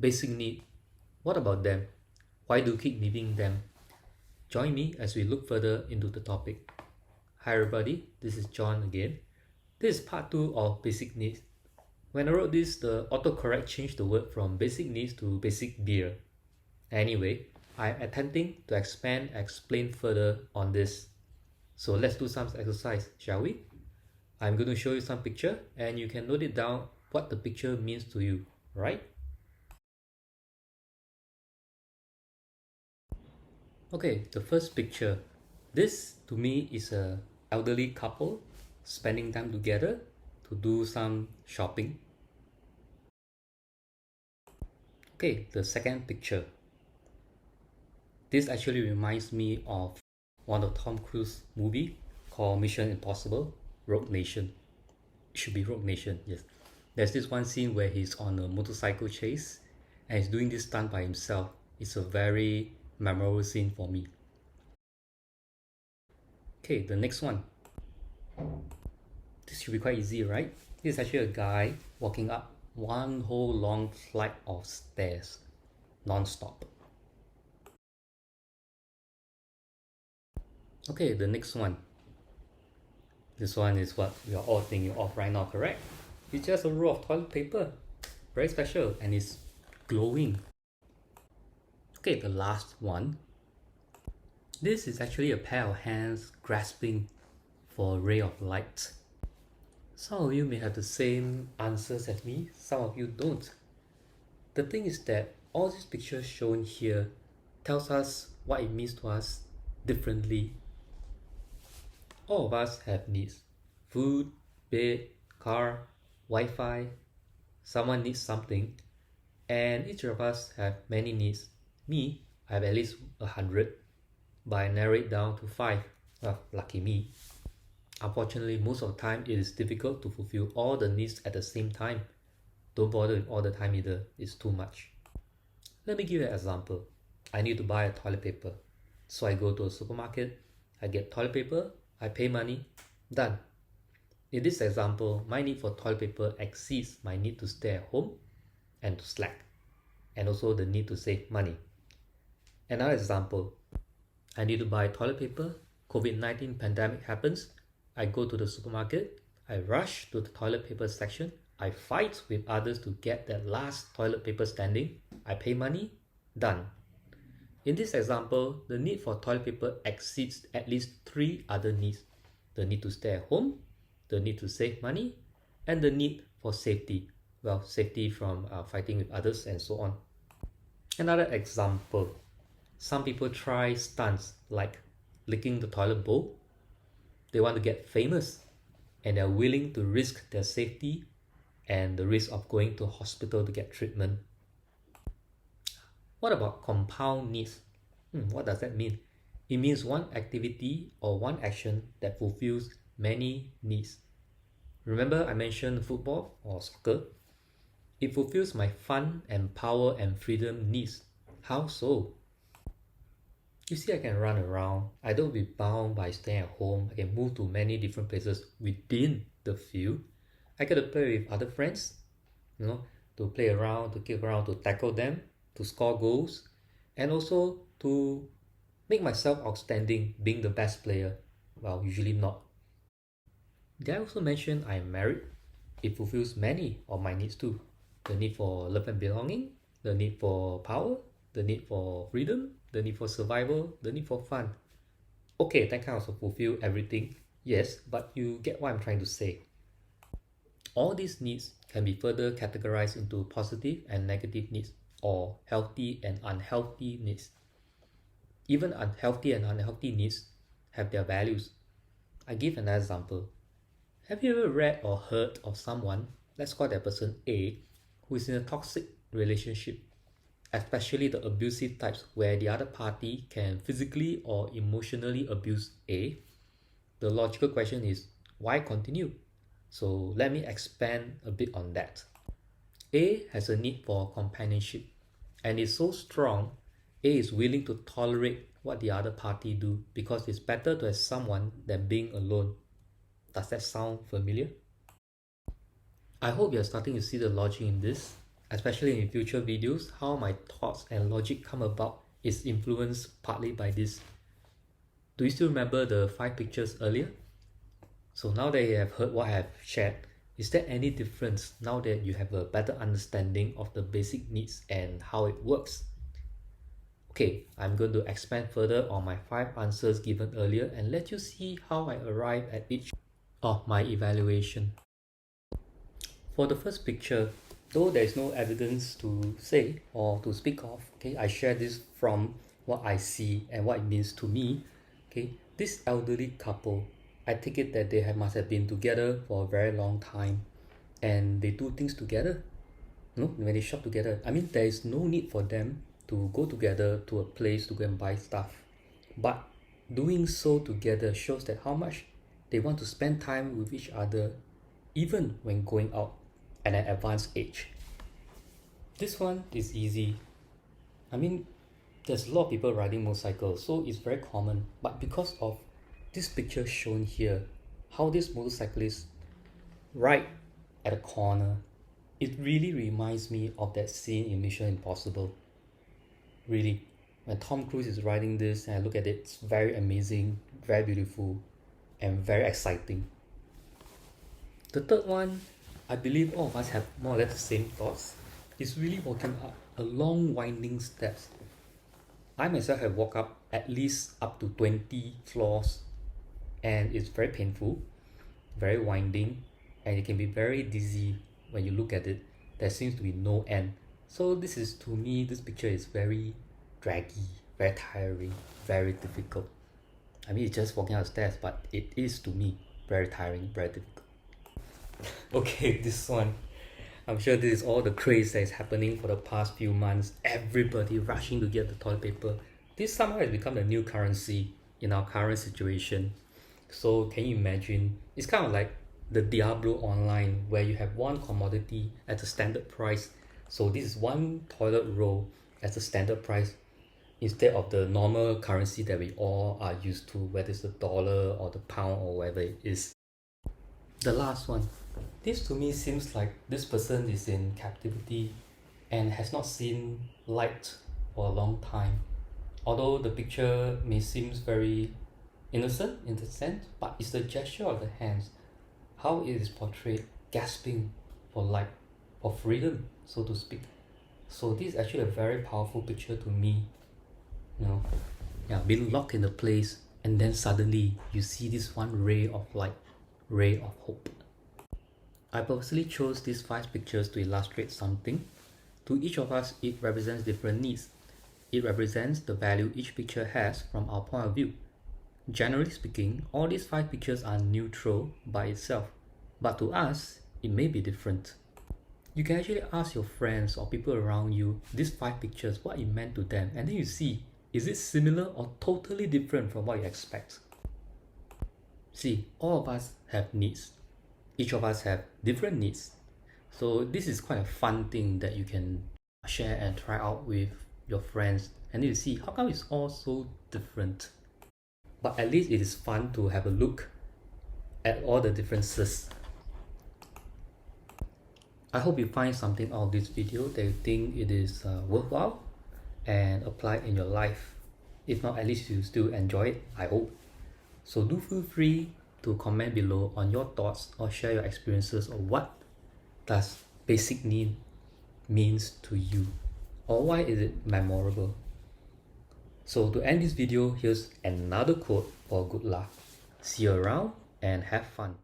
Basic need. What about them? Why do you keep needing them? Join me as we look further into the topic. Hi everybody, this is John again. This is part 2 of basic needs. When I wrote this, the autocorrect changed the word from basic needs to basic beer. Anyway, I'm attempting to expand and explain further on this. So let's do some exercise, shall we? I'm going to show you some picture and you can note it down what the picture means to you, right? Okay, the first picture. This to me is a elderly couple spending time together to do some shopping. Okay, the second picture. This actually reminds me of one of Tom Cruise movie called Mission Impossible, Rogue Nation. It should be Rogue Nation, yes. There's this one scene where he's on a motorcycle chase and he's doing this stunt by himself. It's a very memorable scene for me. Okay, the next one. This should be quite easy, right? This is actually a guy walking up one whole long flight of stairs, non-stop. Okay, the next one. This one is what we are all thinking of right now, correct? It's just a roll of toilet paper. Very special and it's glowing. Okay, the last one. This is actually a pair of hands grasping for a ray of light. Some of you may have the same answers as me, some of you don't. The thing is that all these pictures shown here tells us what it means to us differently. All of us have needs. Food, bed, car, Wi-Fi. Someone needs something. And each of us have many needs. Me, I have at least 100. But I narrow it down to 5. Well, lucky me. Unfortunately, most of the time it is difficult to fulfill all the needs at the same time. Don't bother with all the time either, it's too much. Let me give you an example. I need to buy a toilet paper. So I go to a supermarket, I get toilet paper, I pay money, done. In this example, my need for toilet paper exceeds my need to stay at home and to slack, and also the need to save money. Another example, I need to buy toilet paper, COVID-19 pandemic happens, I go to the supermarket, I rush to the toilet paper section, I fight with others to get that last toilet paper standing, I pay money, done. In this example, the need for toilet paper exceeds at least 3 other needs. The need to stay at home, the need to save money, and the need for safety. Well, safety from fighting with others and so on. Another example, some people try stunts like licking the toilet bowl. They want to get famous and they're willing to risk their safety and the risk of going to hospital to get treatment. What about compound needs? What does that mean? It means one activity or one action that fulfills many needs. Remember I mentioned football or soccer? It fulfills my fun and power and freedom needs. How so? You see, I can run around. I don't be bound by staying at home. I can move to many different places within the field. I get to play with other friends, to play around, to kick around, to tackle them, to score goals, and also to make myself outstanding, being the best player. Well, usually not. Did I also mention I am married? It fulfills many of my needs too. The need for love and belonging, the need for power, the need for freedom, the need for survival, the need for fun. Okay, that kind of fulfill everything. Yes, but you get what I'm trying to say. All these needs can be further categorized into positive and negative needs, or healthy and unhealthy needs. Even unhealthy and unhealthy needs have their values. I give an example. Have you ever read or heard of someone, let's call that person A, who is in a toxic relationship, especially the abusive types where the other party can physically or emotionally abuse A? The logical question is, why continue? So let me expand a bit on that. A has a need for companionship and is so strong, A is willing to tolerate what the other party do because it's better to have someone than being alone. Does that sound familiar? I hope you're starting to see the logic in this. especially in future videos, how my thoughts and logic come about is influenced partly by this. Do you still remember the 5 pictures earlier? So now that you have heard what I have shared, is there any difference now that you have a better understanding of the basic needs and how it works? Okay, I'm going to expand further on my 5 answers given earlier and let you see how I arrive at each of my evaluation. For the first picture, though there is no evidence to say or to speak of, okay, I share this from what I see and what it means to me. Okay, this elderly couple, I take it that they must have been together for a very long time and they do things together. When they shop together, I mean, there is no need for them to go together to a place to go and buy stuff. But doing so together shows that how much they want to spend time with each other, even when going out at an advanced age. This one is easy. I mean, there's a lot of people riding motorcycles, so it's very common. But because of this picture shown here, how this motorcyclist ride at a corner, it really reminds me of that scene in Mission Impossible. Really, when Tom Cruise is riding this and I look at it, it's very amazing, very beautiful, and very exciting. The third one, I believe all of us have more or less the same thoughts. It's really walking up a long winding steps. I myself have walked up at least up to 20 floors and it's very painful, very winding, and it can be very dizzy when you look at it. There seems to be no end. So this is, to me, this picture is very draggy, very tiring, very difficult. I mean, it's just walking up the stairs, but it is, to me, very tiring, very difficult. Okay, this one. I'm sure this is all the craze that is happening for the past few months. Everybody rushing to get the toilet paper. This somehow has become the new currency in our current situation. So can you imagine? It's kind of like the Diablo Online, where you have one commodity at a standard price. So this is one toilet roll as a standard price instead of the normal currency that we all are used to, whether it's the dollar or the pound or whatever it is. The last one. This to me seems like this person is in captivity and has not seen light for a long time. Although the picture may seem very innocent in the sense, but it's the gesture of the hands, how it is portrayed, gasping for light, for freedom, so to speak. So this is actually a very powerful picture to me. Being locked in a place and then suddenly you see this one ray of light, ray of hope. I purposely chose these 5 pictures to illustrate something. To each of us, it represents different needs. It represents the value each picture has from our point of view. Generally speaking, all these 5 pictures are neutral by itself, but to us, it may be different. You can actually ask your friends or people around you these 5 pictures, what it meant to them, and then you see, is it similar or totally different from what you expect? See, all of us have needs. Each of us have different needs. So this is quite a fun thing that you can share and try out with your friends, and you see how come it's all so different. But at least it is fun to have a look at all the differences. I hope you find something out of this video that you think it is worthwhile and apply in your life. If not, at least you still enjoy it, I hope. So do feel free to comment below on your thoughts or share your experiences of what does basic need means to you, or why is it memorable. So to end this video, here's another quote for good luck. See you around and have fun.